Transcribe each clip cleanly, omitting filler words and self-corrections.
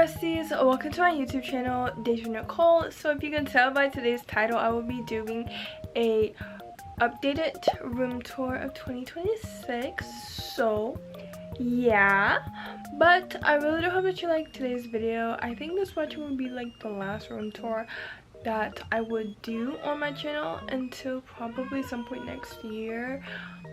besties, welcome to my YouTube channel, Dajah Nicole. So if you can tell by today's title, I will be doing a updated room tour of 2026. So yeah, but I really do hope that you like today's video. I think this watching will be like the last room tour that I would do on my channel until probably some point next year.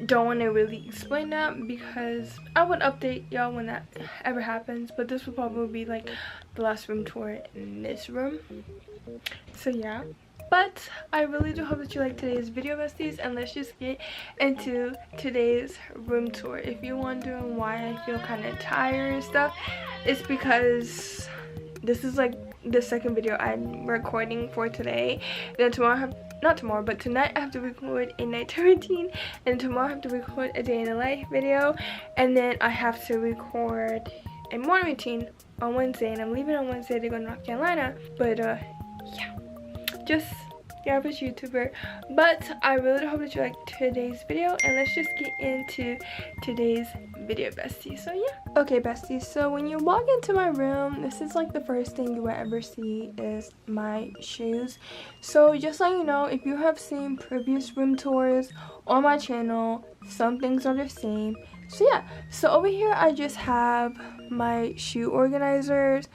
Don't want to really explain that because I would update y'all when that ever happens, but this will probably be like the last room tour in this room. So yeah, but I really do hope that you like today's video, besties, and let's just get into today's room tour. If you're wondering why I feel kind of tired and stuff, it's because this is like the second video I'm recording for today. Then tomorrow not tomorrow, but tonight I have to record a nighttime routine, and tomorrow I have to record a day in the life video, and then I have to record a morning routine on Wednesday, and I'm leaving on Wednesday to go to North Carolina. But yeah, just the average YouTuber. But I really hope that you like today's video, and let's just get into today's video, besties. So yeah, okay besties, so when you walk into my room, this is like the first thing you will ever see is my shoes. So just so you know, if you have seen previous room tours on my channel, some things are the same. So yeah, so over here I just have my shoe organizers.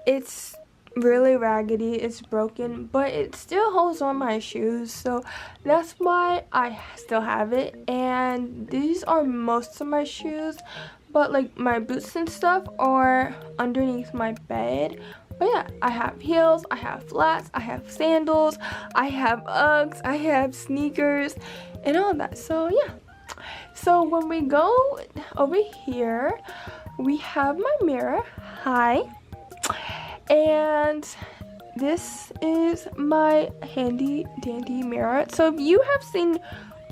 It's really raggedy, it's broken, but it still holds on my shoes, so that's why I still have it. And these are most of my shoes, but like my boots and stuff are underneath my bed. But yeah, I have heels, I have flats, I have sandals, I have Uggs, I have sneakers and all that. So yeah, so when we go over here, we have my mirror. Hi. And this is my handy dandy mirror. So if you have seen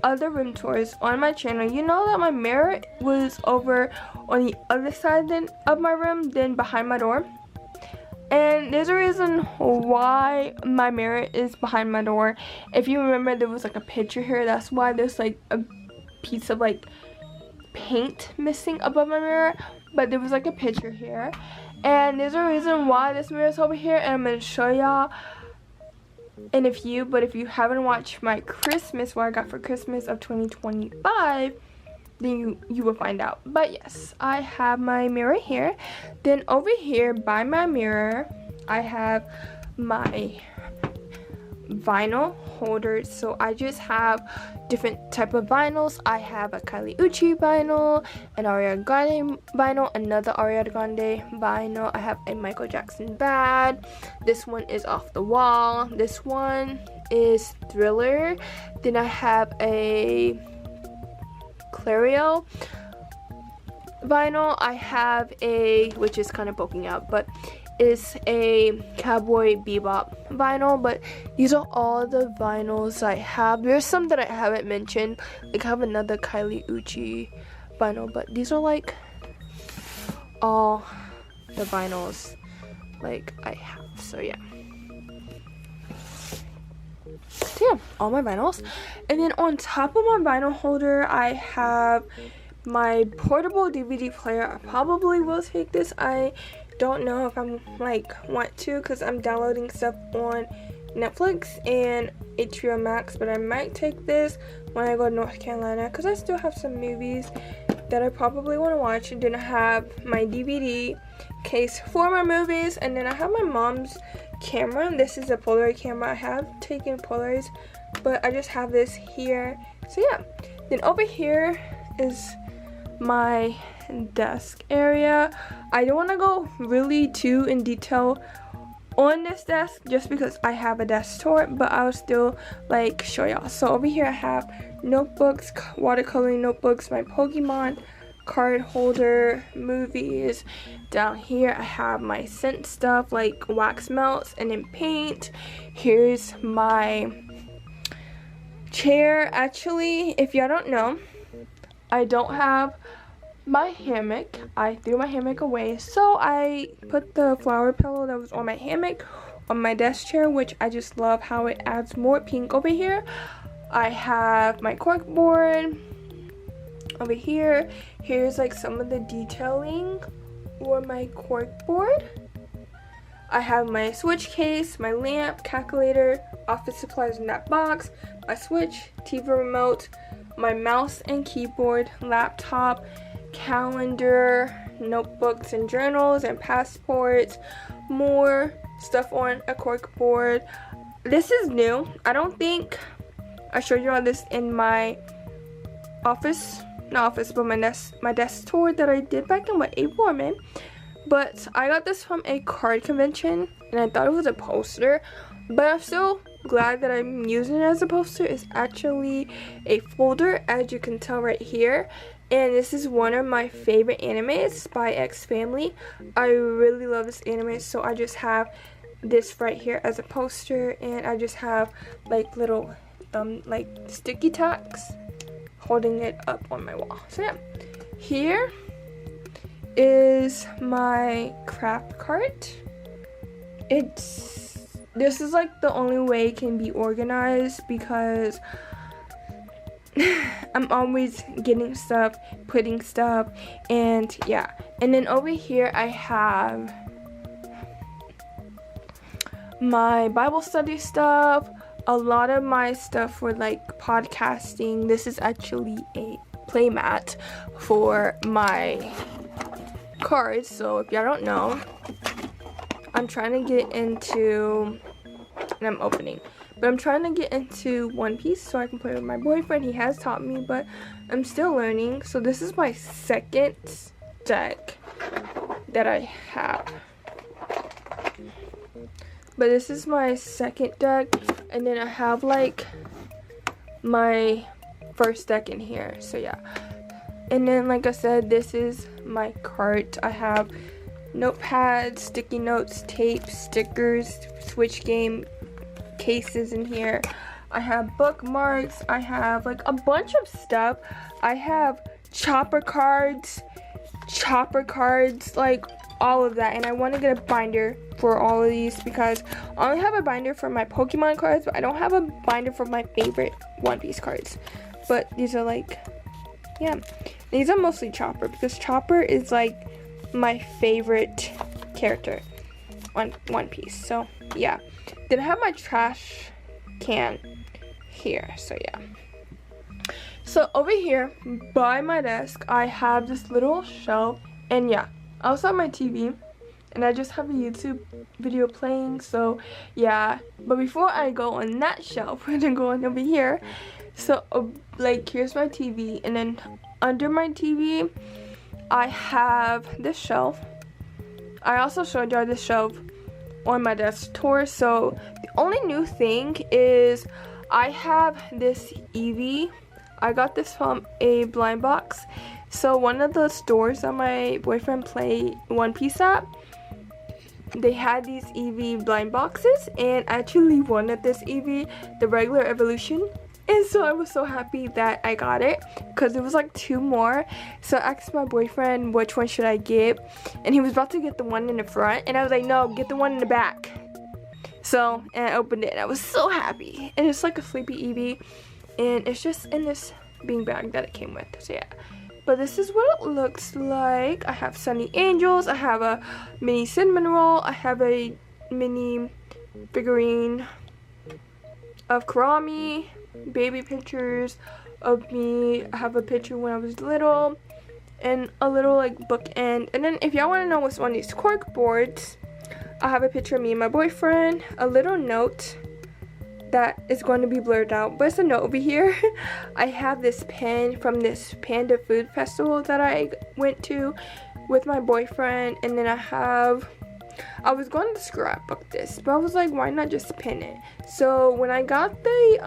other room tours on my channel, you know that my mirror was over on the other side of my room than behind my door. And there's a reason why my mirror is behind my door. If you remember, there was like a picture here. That's why there's like a piece of like paint missing above my mirror. But there was like a picture here. And there's a reason why this mirror is over here, and I'm going to show y'all in a few. But if you haven't watched my Christmas, what I got for Christmas of 2025, then you will find out. But yes, I have my mirror here. Then over here by my mirror, I have my vinyl holders. So I just have different type of vinyls. I have a Kylie Uchi vinyl, an Ariana Grande vinyl, another Ariana Grande vinyl. I have a Michael Jackson Bad. This one is Off the Wall. This one is Thriller. Then I have a Clario vinyl. I have a, which is kind of poking out, but is a Cowboy Bebop vinyl. But these are all the vinyls I have. There's some that I haven't mentioned, like I have another Kylie Uchi vinyl, but these are like all the vinyls like I have. So yeah, all my vinyls. And then on top of my vinyl holder, I have my portable DVD player. I probably will take this. I don't know if I'm like want to, because I'm downloading stuff on Netflix and HBO Max, but I might take this when I go to North Carolina because I still have some movies that I probably want to watch. And then I have my DVD case for my movies, and then I have my mom's camera. This is a Polaroid camera. I have taken Polaroids, but I just have this here. So yeah, then over here is my desk area. I don't want to go really too in detail on this desk just because I have a desk tour, but I'll still like show y'all. So over here I have notebooks, watercoloring notebooks, my Pokemon card holder, movies. Down here I have my scent stuff like wax melts and then paint. Here's my chair. Actually, if y'all don't know, I don't have my hammock. I threw my hammock away, so I put the flower pillow that was on my hammock on my desk chair, which I just love how it adds more pink. Over here I have my cork board. Over here, here's like some of the detailing on my cork board. I have my switch case, my lamp, calculator, office supplies in that box, my switch, TV remote, my mouse and keyboard, laptop, calendar, notebooks and journals and passports, more stuff on a cork board. This is new. I don't think I showed you all this in my office, not office, but my desk tour that I did back in April or May. But I got this from a card convention and I thought it was a poster, but I'm still glad that I'm using it as a poster. It's actually a folder, as you can tell right here, and this is one of my favorite animes by X Family. I really love this anime, so I just have this right here as a poster, and I just have like little like sticky tacks holding it up on my wall. So yeah, here is my craft cart. This is like the only way it can be organized because I'm always getting stuff, putting stuff, and yeah. And then over here I have my Bible study stuff, a lot of my stuff for like podcasting. This is actually a playmat for my cards. So if y'all don't know, I'm trying to get into, and I'm opening, but I'm trying to get into One Piece so I can play with my boyfriend. He has taught me, but I'm still learning. So this is my second deck that I have. But this is my second deck, and then I have like my first deck in here. So yeah. And then like I said, this is my cart. I have notepads, sticky notes, tape, stickers, Switch game cases in here. I have bookmarks. I have like a bunch of stuff. I have chopper cards, like all of that. And I want to get a binder for all of these because I only have a binder for my Pokemon cards, but I don't have a binder for my favorite One Piece cards. But these are like, yeah, these are mostly Chopper because Chopper is like my favorite character on One Piece. So yeah. Then I have my trash can here. So yeah. So over here by my desk I have this little shelf, and yeah, I also have my TV, and I just have a YouTube video playing. So yeah, but before I go on that shelf, we're gonna go on over here. So like here's my TV, and then under my TV I have this shelf. I also showed y'all this shelf on my desk tour. So the only new thing is I have this Eevee. I got this from a blind box. So one of the stores that my boyfriend play One Piece at, they had these Eevee blind boxes, and I actually wanted this Eevee, the regular evolution. And so I was so happy that I got it because it was like 2 more. So I asked my boyfriend which one should I get, and he was about to get the one in the front, and I was like, no, get the one in the back. So, and I opened it and I was so happy. And it's like a sleepy Eevee, and it's just in this bean bag that it came with. So yeah. But this is what it looks like. I have Sunny Angels, I have a mini cinnamon roll, I have a mini figurine of Karami, baby pictures of me. I have a picture when I was little, and a little like bookend. And then if y'all want to know what's on these cork boards, I have a picture of me and my boyfriend, a little note that is going to be blurred out, but it's a note over here. I have this pen from this Panda Food Festival that I went to with my boyfriend, and then I was going to scrapbook this, but I was like, why not just pin it? So when I got the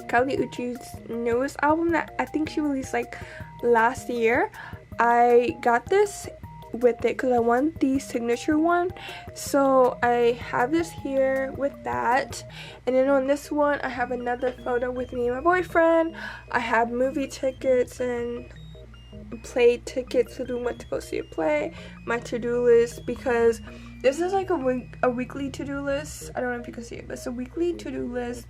Kali Uchis newest album that I think she released like last year, I got this with it because I want the signature one. So I have this here with that, and then on this one I have another photo with me and my boyfriend. I have movie tickets and play tickets so we went to go see a play, my to-do list, because this is like a weekly to-do list. I don't know if you can see it, but it's a weekly to-do list,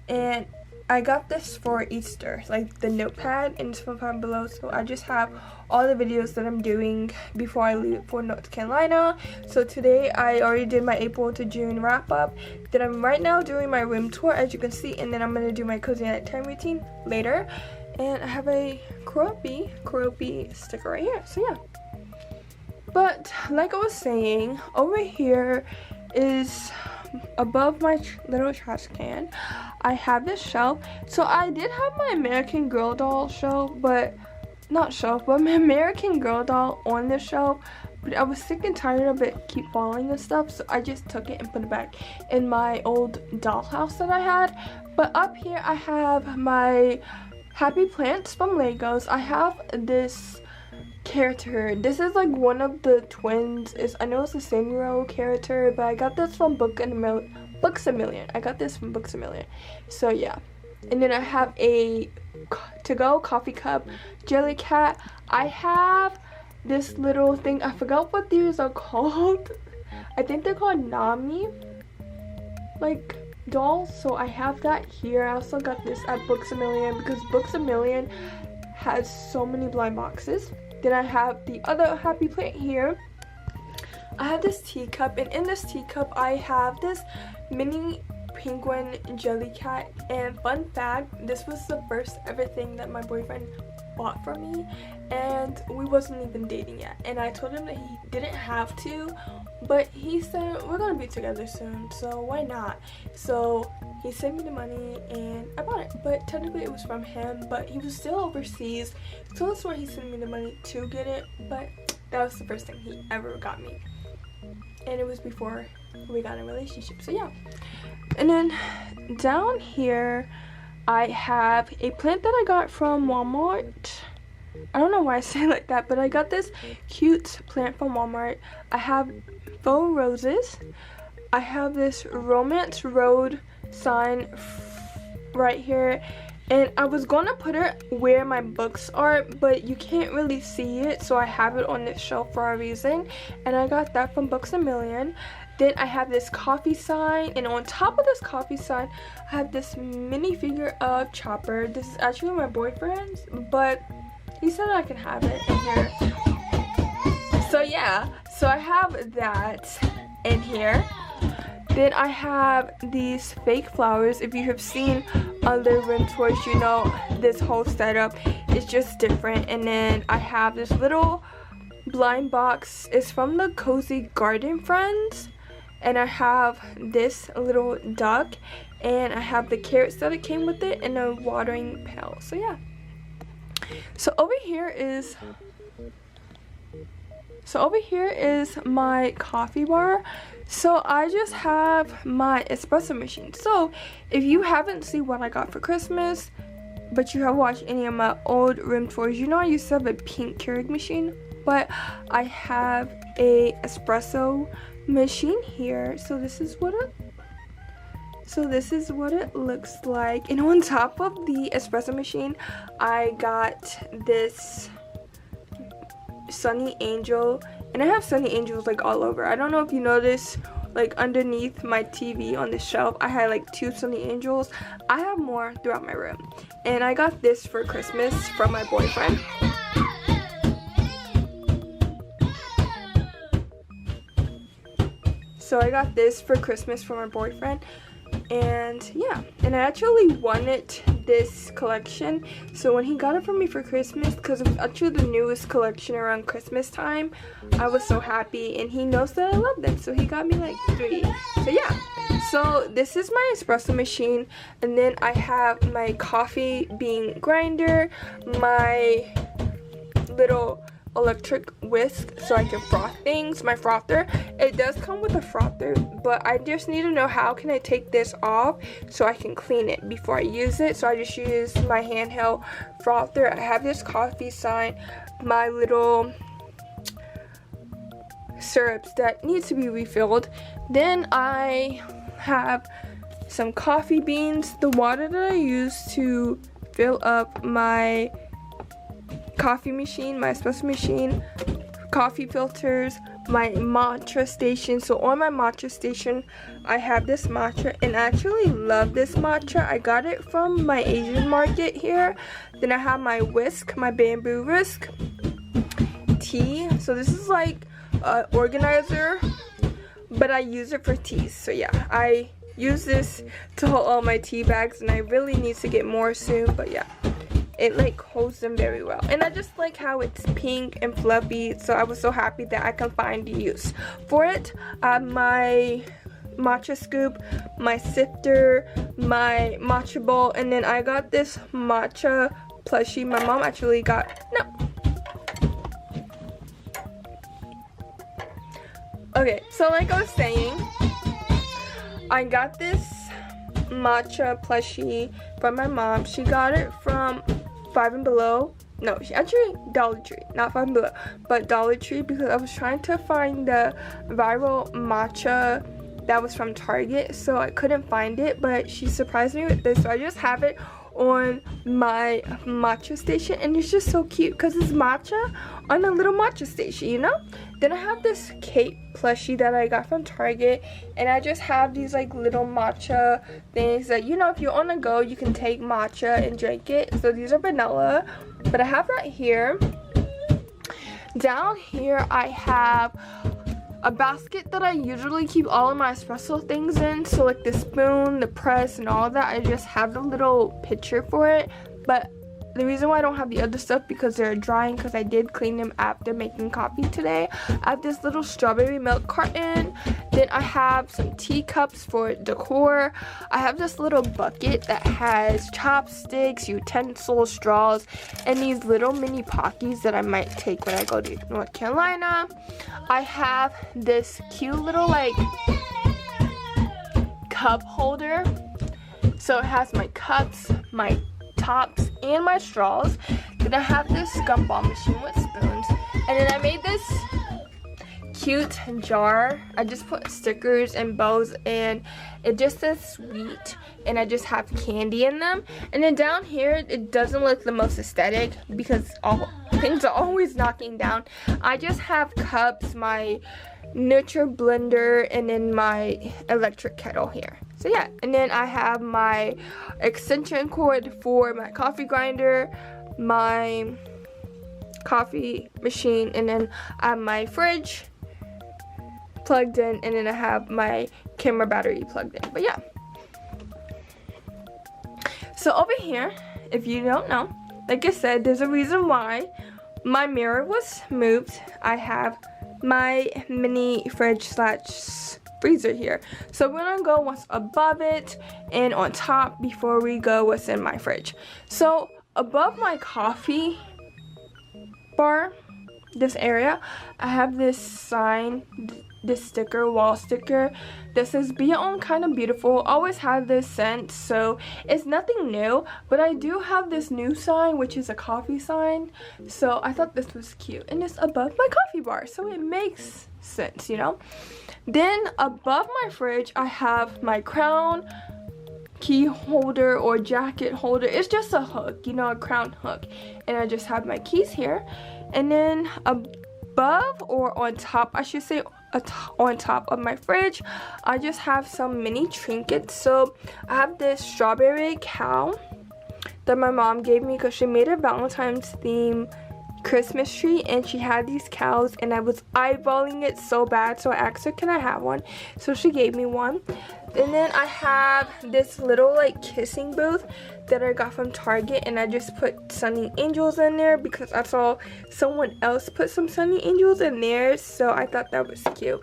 and I got this for Easter, like the notepad, and it's from below, so I just have all the videos that I'm doing before I leave for North Carolina. So today I already did my April to June wrap up. Then I'm right now doing my room tour, as you can see, and then I'm going to do my cozy nighttime routine later. And I have a Kropi sticker right here, so yeah. But like I was saying, over here is above my little trash can, I have this shelf. So I did have my American Girl doll shelf, but my American Girl doll on this shelf, but I was sick and tired of it keep falling and stuff, so I just took it and put it back in my old dollhouse that I had. But up here I have my Happy Plants from Legos. I have this character. This is like one of the twins. I know it's a Samuel character, but I got this from Books A Million. I got this from Books A Million. So yeah. And then I have a to-go coffee cup jelly cat. I have this little thing. I forgot what these are called. I think they're called Nami like dolls. So I have that here. I also got this at Books A Million because Books A Million has so many blind boxes. Then I have the other Happy Plant here. I have this teacup, and in this teacup I have this mini penguin jelly cat. And fun fact, this was the first ever thing that my boyfriend bought for me, and we wasn't even dating yet. And I told him that he didn't have to, but he said we're gonna be together soon, so why not? So he sent me the money and I bought it, but technically it was from him, but he was still overseas, so that's why he sent me the money to get it. But that was the first thing he ever got me, and it was before we got in a relationship, so yeah. And then down here I have a plant that I got from Walmart. I don't know why I say it like that, but I got this cute plant from Walmart. I have faux roses. I have this Romance Road sign right here, and I was gonna put it where my books are, but you can't really see it, so I have it on this shelf for a reason, and I got that from Books A Million. Then I have this coffee sign, and on top of this coffee sign I have this minifigure of Chopper. This is actually my boyfriend's, but he said I can have it in here. So yeah, so I have that in here. Then I have these fake flowers. If you have seen other room tours, you know this whole setup is just different. And then I have this little blind box. It's from the Cozy Garden Friends. And I have this little duck, and I have the carrots that it came with it, and a watering pail. So yeah. So over here is my coffee bar. So I just have my espresso machine. So if you haven't seen what I got for Christmas, but you have watched any of my old room tours, you know I used to have a pink Keurig machine, but I have a espresso machine here. So this is what it looks like. And on top of the espresso machine I got this Sunny Angel, and I have Sunny Angels like all over. I don't know if you notice, like underneath my TV on the shelf I had like 2 Sunny Angels. I have more throughout my room, and I got this for Christmas from my boyfriend. So I got this for Christmas from my boyfriend, and yeah, and I actually wanted this collection, so when he got it for me for Christmas, because it was actually the newest collection around Christmas time, I was so happy, and he knows that I love them, so he got me like 3. So yeah, so this is my espresso machine, and then I have my coffee bean grinder, my little electric whisk so I can froth things, my frother. It does come with a frother, but I just need to know how can I take this off so I can clean it before I use it. So I just use my handheld frother. I have this coffee sign, my little syrups that needs to be refilled. Then I have some coffee beans, the water that I use to fill up my coffee machine, my espresso machine, coffee filters, my matcha station. So on my matcha station, I have this matcha, and I actually love this matcha. I got it from my Asian market here. Then I have my whisk, my bamboo whisk tea. So this is like an organizer, but I use it for teas. So yeah, I use this to hold all my tea bags, and I really need to get more soon, but yeah, it like holds them very well. And I just like how it's pink and fluffy, so I was so happy that I can find a use for it. My matcha scoop, my sifter, my matcha bowl, and then I got this matcha plushie. My mom actually got, no. Okay, so like I was saying, I got this matcha plushie from my mom. She got it from Five and Below. No, she actually Dollar Tree, not Five and Below, but Dollar Tree, because I was trying to find the viral matcha that was from Target, so I couldn't find it, but she surprised me with this, so I just have it on my matcha station, and it's just so cute because it's matcha on a little matcha station, you know. Then I have this Kate plushie that I got from Target, and I just have these like little matcha things that, you know, if you're on the go, you can take matcha and drink it. So these are vanilla, but I have that here. Down here I have a basket that I usually keep all of my espresso things in, so like the spoon, the press, and all of that. I just have the little pitcher for it, but the reason why I don't have the other stuff because they're drying, because I did clean them after making coffee today. I have this little strawberry milk carton. Then I have some teacups for decor. I have this little bucket that has chopsticks, utensils, straws, and these little mini Pockies that I might take when I go to North Carolina. I have this cute little like cup holder. So it has my cups, my tops, and my straws. Then I have this gumball machine with spoons, and then I made this cute jar. I just put stickers and bows, and it just says sweet, and I just have candy in them. And then down here, it doesn't look the most aesthetic because all things are always knocking down. I just have cups, my Nutri blender, and then my electric kettle here. So yeah, and then I have my extension cord for my coffee grinder, my coffee machine, and then I have my fridge plugged in, and then I have my camera battery plugged in. But yeah, so over here, if you don't know, like I said, there's a reason why my mirror was moved. I have my mini fridge slash freezer here, so we're gonna go what's above it and on top before we go what's in my fridge. So above my coffee bar, this area, I have this sign, this sticker, wall sticker that says be your own kind of beautiful. Always have this scent, so it's nothing new, but I do have this new sign, which is a coffee sign, so I thought this was cute, and it's above my coffee bar, so it makes sense, you know. Then above my fridge, I have my crown key holder or jacket holder. It's just a hook, you know, a crown hook, and I just have my keys here. And then above, or on top I should say, on top of my fridge, I just have some mini trinkets. So I have this strawberry cow that my mom gave me because she made a Valentine's theme Christmas tree, and she had these cows, and I was eyeballing it so bad, so I asked her, can I have one? So she gave me one. And then I have this little like kissing booth that I got from Target, and I just put sunny angels in there because I saw someone else put some sunny angels in there, so I thought that was cute.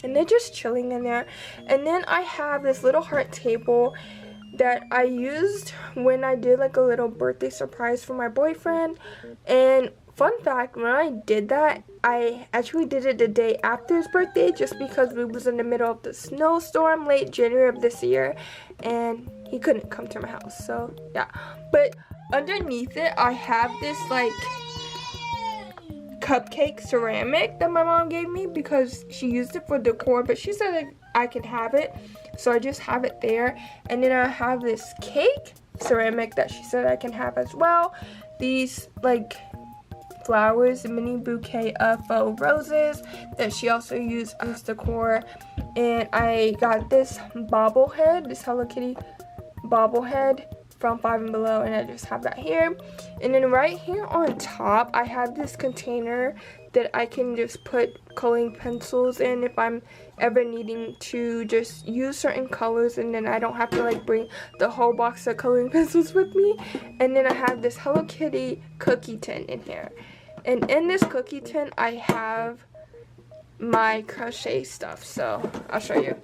And they're just chilling in there. And then I have this little heart table that I used when I did like a little birthday surprise for my boyfriend. And fun fact, when I did that, I actually did it the day after his birthday, just because we was in the middle of the snowstorm late January of this year, and he couldn't come to my house. So yeah, but underneath it I have this like cupcake ceramic that my mom gave me because she used it for decor, but she said that I can have it, so I just have it there. And then I have this cake ceramic that she said I can have as well. These like flowers, a mini bouquet of faux roses that she also used as decor. And I got this bobblehead, this Hello Kitty bobblehead from Five and Below, and I just have that here. And then right here on top I have this container that I can just put coloring pencils in if I'm ever needing to just use certain colors, and then I don't have to like bring the whole box of coloring pencils with me. And then I have this Hello Kitty cookie tin in here, and in this cookie tin I have my crochet stuff, so I'll show you.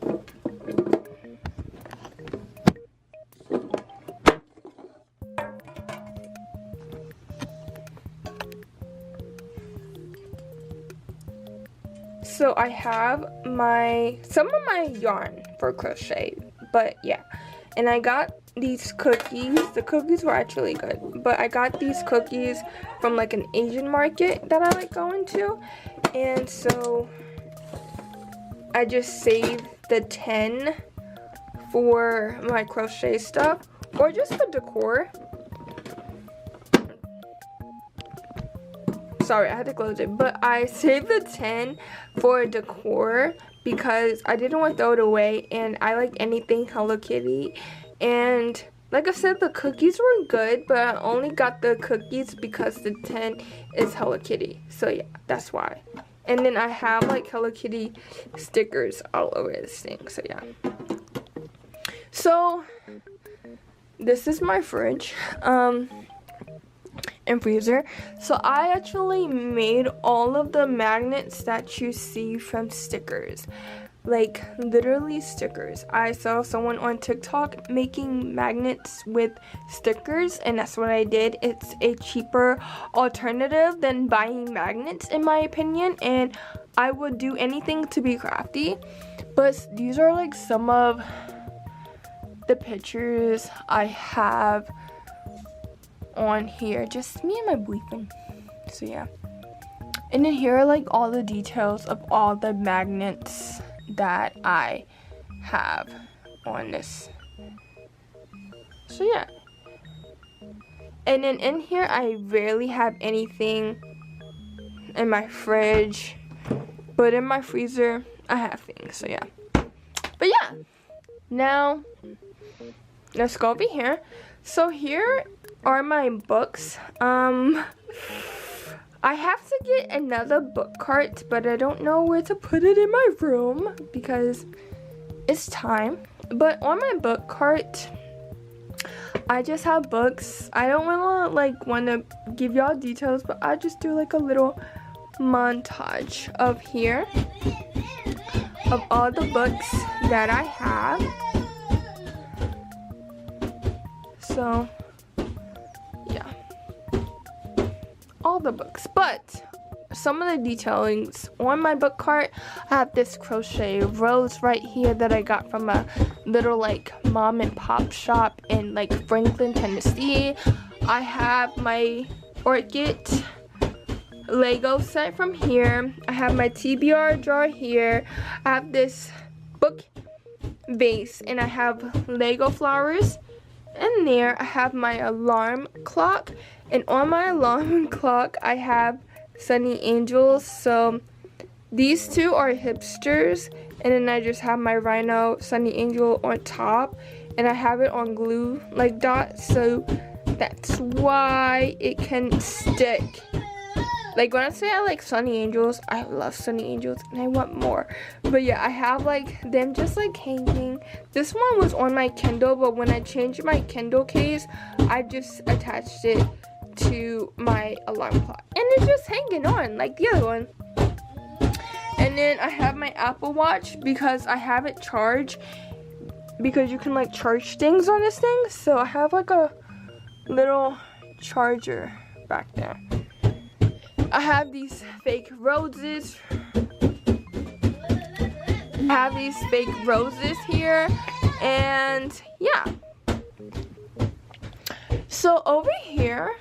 So I have some of my yarn for crochet, but yeah. And I got these cookies. The cookies were actually good, but I got these cookies from like an Asian market that I like going to. And so I just saved the 10 for my crochet stuff, or just for decor. Sorry, I had to close it, but I saved the 10 for decor because I didn't want to throw it away, and I like anything Hello Kitty. And like I said, the cookies were good, but I only got the cookies because the 10 is Hello Kitty. So yeah, that's why. And then I have like Hello Kitty stickers all over this thing, so yeah. So this is my fridge. And freezer. So I actually made all of the magnets that you see from stickers, like literally stickers. I saw someone on TikTok making magnets with stickers, and that's what I did. It's a cheaper alternative than buying magnets in my opinion, and I would do anything to be crafty. But these are like some of the pictures I have on here, just me and my boyfriend. So yeah, and then here are like all the details of all the magnets that I have on this. So yeah, and then in here I rarely have anything in my fridge, but in my freezer I have things. So yeah, but yeah, now let's go over here. So here are my books. I have to get another book cart, but I don't know where to put it in my room because it's time. But on my book cart, I just have books. I don't want to give y'all details, but I just do like a little montage of here of all the books that I have. So yeah, all the books, but some of the detailings on my book cart. I have this crochet rose right here that I got from a little like mom and pop shop in like Franklin, Tennessee. I have my orchid Lego set from here. I have my TBR jar here. I have this book base, and I have Lego flowers. And there I have my alarm clock, and on my alarm clock I have Sunny Angels. So these two are hipsters, and then I just have my Rhino Sunny Angel on top, and I have it on glue like dots, so that's why it can stick. Like when I say I like Sunny Angels, I love Sunny Angels and I want more. But yeah, I have like them just like hanging. This one was on my Kindle, but when I changed my Kindle case, I just attached it to my alarm clock. And it's just hanging on like the other one. And then I have my Apple Watch because I have it charged, because you can like charge things on this thing. So I have like a little charger back there. I have these fake roses. I have these fake roses here, and yeah. So over here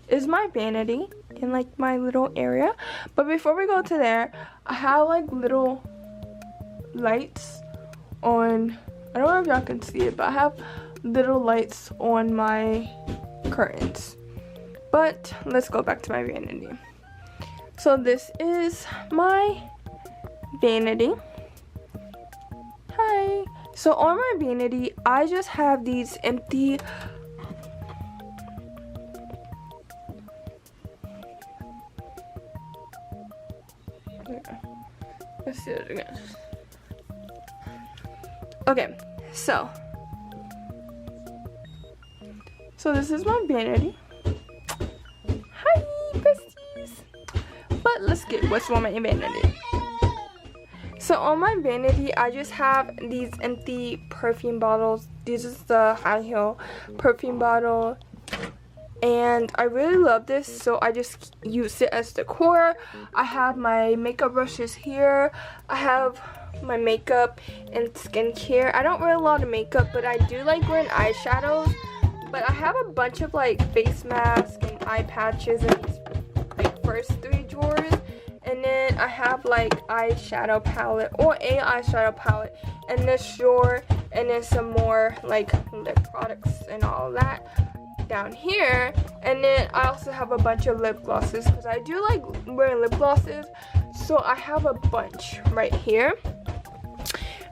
is my vanity in like my little area. But before we go to there, I have like little lights on. I don't know if y'all can see it, but I have little lights on my curtains. But let's go back to my vanity. So this is my vanity. Hi. So on my vanity, I just have these empty let's do it again. Okay, so this is my vanity. Hi, besties. But let's get what's on my vanity. So on my vanity, I just have these empty perfume bottles. This is the high heel perfume bottle. And I really love this, so I just use it as decor. I have my makeup brushes here. I have my makeup and skincare. I don't wear a lot of makeup, but I do like wearing eyeshadows. But I have a bunch of like face masks and eye patches in these like first 3 drawers. And then I have like eyeshadow palette or a eyeshadow palette in this drawer. And then some more like lip products and all of that down here. And then I also have a bunch of lip glosses because I do like wearing lip glosses. So I have a bunch right here.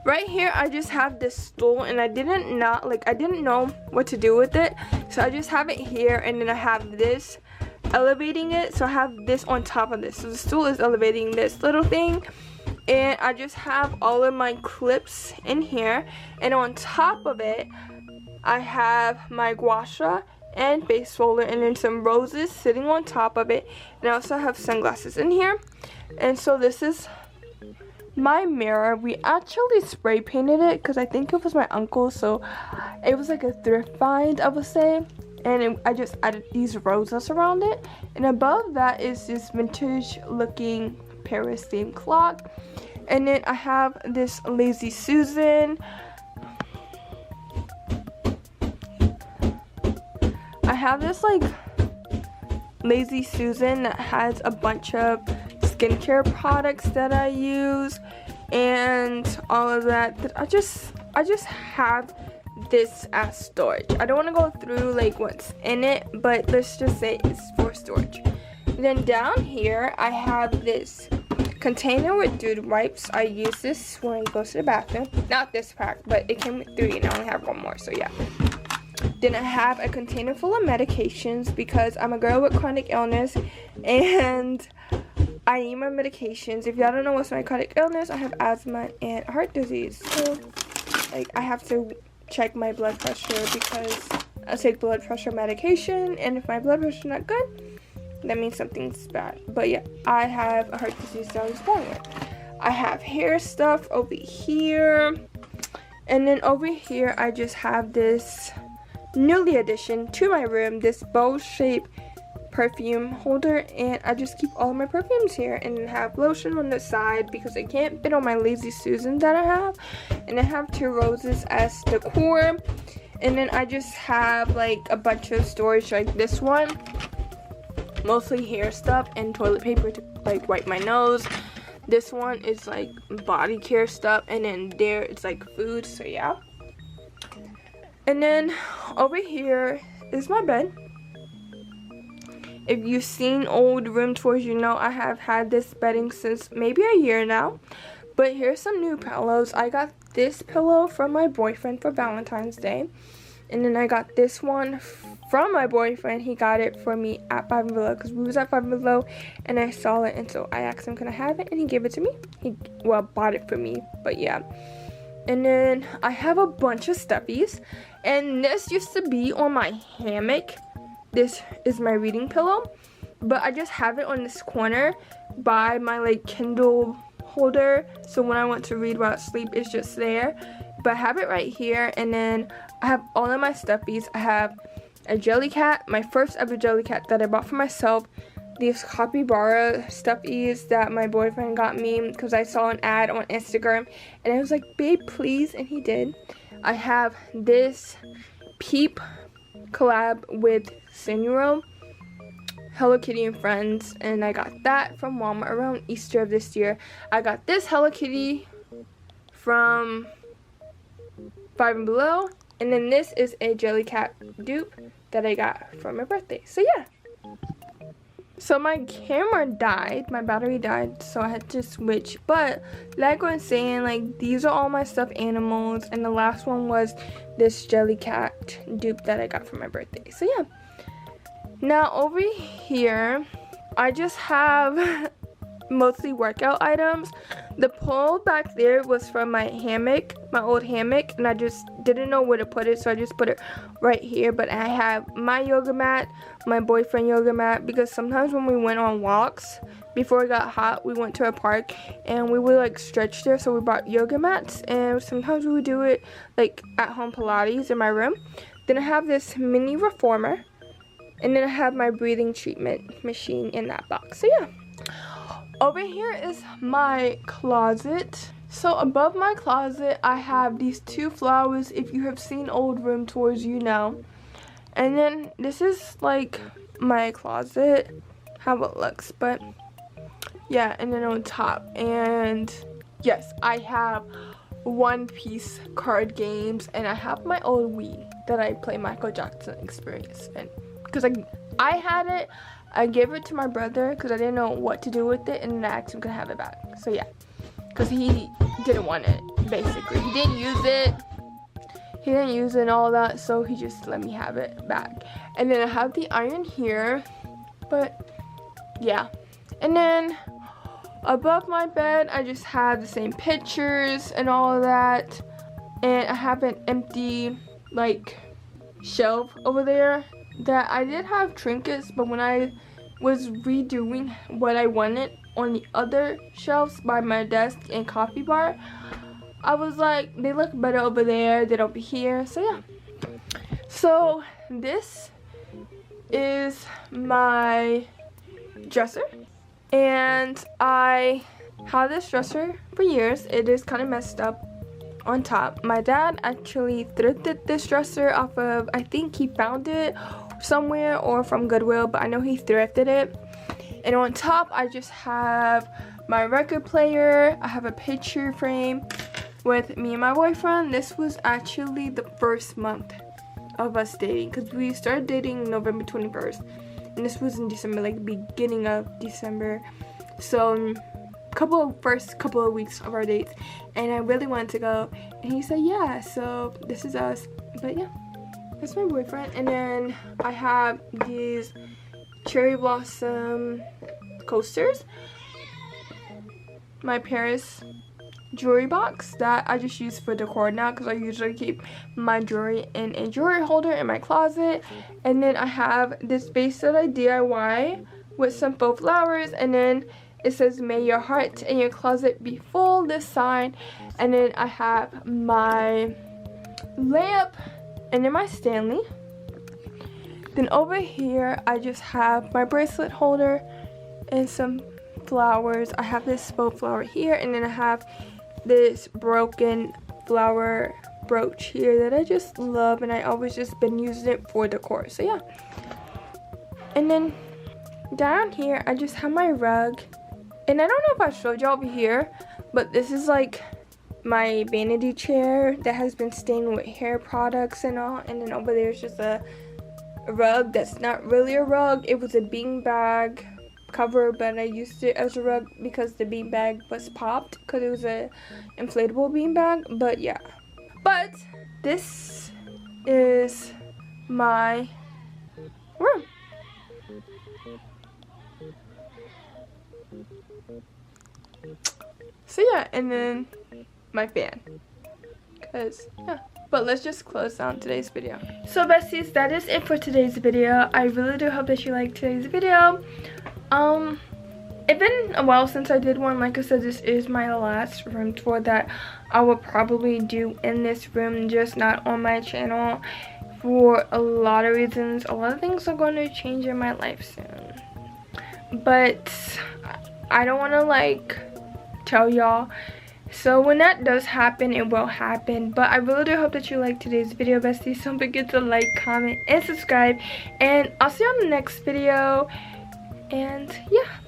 Right here I just have this stool, and I didn't know what to do with it, so I just have it here. And then I have this elevating it, so I have this on top of this, so the stool is elevating this little thing. And I just have all of my clips in here, and on top of it I have my gua sha and face roller, and then some roses sitting on top of it. And I also have sunglasses in here. And so this is my mirror. We actually spray painted it because I think it was my uncle, so it was like a thrift find, I would say. And I just added these roses around it. And above that is this vintage looking Paris themed clock. And then I have this Lazy Susan. I have this like Lazy Susan that has a bunch of skincare products that I use and all of that. I just have this as storage. I don't want to go through like what's in it, but let's just say it's for storage. Then down here I have this container with dude wipes. I use this when I go to the bathroom. Not this pack, but it came with 3 and I only have 1 more, so yeah. Then I have a container full of medications because I'm a girl with chronic illness and I need my medications. If y'all don't know what's my chronic illness, I have asthma and heart disease. So like I have to check my blood pressure because I take blood pressure medication, and if my blood pressure is not good, that means something's bad. But yeah, I have a heart disease that I was born with. I have hair stuff over here. And then over here I just have this newly addition to my room, this bowl shaped perfume holder, and I just keep all of my perfumes here, and then have lotion on the side because it can't fit on my Lazy Susan that I have. And I have 2 roses as decor. And then I just have like a bunch of storage like this one, mostly hair stuff and toilet paper to like wipe my nose. This one is like body care stuff, and then there it's like food, so yeah. And then over here is my bed. If you've seen old room tours, you know I have had this bedding since maybe a year now. But here's some new pillows. I got this pillow from my boyfriend for Valentine's Day. And then I got this one from my boyfriend. He got it for me at Five and Below because we was at Five and Below and I saw it. And so I asked him, can I have it? And he gave it to me. He bought it for me, but yeah. And then I have a bunch of stuffies. And this used to be on my hammock. This is my reading pillow. But I just have it on this corner by my like Kindle holder. So when I want to read while asleep, it's just there. But I have it right here. And then I have all of my stuffies. I have a jelly cat, my first ever jelly cat that I bought for myself. These capybara stuffies that my boyfriend got me because I saw an ad on Instagram and I was like, babe, please, and he did. I have this Peep collab with Senuro, Hello Kitty and Friends, and I got that from Walmart around Easter of this year. I got this Hello Kitty from Five and Below, and then this is a jelly cat dupe that I got for my birthday. So yeah. So my camera died, my battery died, so I had to switch. But like I was saying, like, these are all my stuffed animals, and the last one was this Jellycat dupe that I got for my birthday. So yeah. Now over here, I just have mostly workout items. The pole back there was from my hammock, my old hammock, and I just didn't know where to put it, so I just put it right here. But I have my yoga mat, my boyfriend yoga mat, because sometimes when we went on walks before it got hot, we went to a park and we would like stretch there, so we brought yoga mats, and sometimes we would do it like at home Pilates in my room. Then I have this mini reformer, and then I have my breathing treatment machine in that box. So yeah. Over here is my closet. So above my closet, I have these two flowers. If you have seen old room tours, you know. And then this is like my closet, how it looks. But yeah, and then on top. And yes, I have One Piece card games. And I have my old Wii that I play Michael Jackson Experience in. Because I had it. I gave it to my brother because I didn't know what to do with it, and then I asked him to have it back. So yeah, because he didn't want it, basically. He didn't use it. He didn't use it and all that, so he just let me have it back. And then I have the iron here, but yeah. And then above my bed, I just have the same pictures and all of that. And I have an empty, like, shelf over there. That I did have trinkets, but when I was redoing what I wanted on the other shelves by my desk and coffee bar, I was like, they look better over there than over here. So yeah. So this is my dresser, and I had this dresser for years. It is kind of messed up on top. My dad actually thrifted this dresser off of, I think he found it somewhere or from Goodwill, but I know he thrifted it. And on top, I just have my record player. I have a picture frame with me and my boyfriend. This was actually the first month of us dating, because we started dating November 21st, and this was in December, like beginning of December. So first couple of weeks of our dates, and I really wanted to go, and he said yeah, so this is us. But yeah, that's my boyfriend. And then I have these cherry blossom coasters, my Paris jewelry box that I just use for decor now, because I usually keep my jewelry in a jewelry holder in my closet. And then I have this vase that I DIY with some faux flowers, and then it says, "May your heart and your closet be full," this sign. And then I have my lamp, and then my Stanley. Then over here, I just have my bracelet holder and some flowers. I have this faux flower here, and then I have this broken flower brooch here that I just love, and I always just been using it for decor. So yeah. And then down here, I just have my rug. And I don't know if I showed you over here, but this is like my vanity chair that has been stained with hair products and all. And then over there is just a rug that's not really a rug. It was a beanbag cover, but I used it as a rug because the beanbag was popped, because it was a inflatable beanbag. But yeah. But this is my room. So yeah, and then my fan, because yeah. But let's just close down today's video. So besties, that is it for today's video. I really do hope that you liked today's video. It's been a while since I did one. Like I said, this is my last room tour that I will probably do in this room, just not on my channel, for a lot of reasons. A lot of things are going to change in my life soon, but I don't want to like tell y'all. So when that does happen, it will happen. But I really do hope that you liked today's video, besties. Don't forget to like, comment, and subscribe. And I'll see you on the next video. And yeah.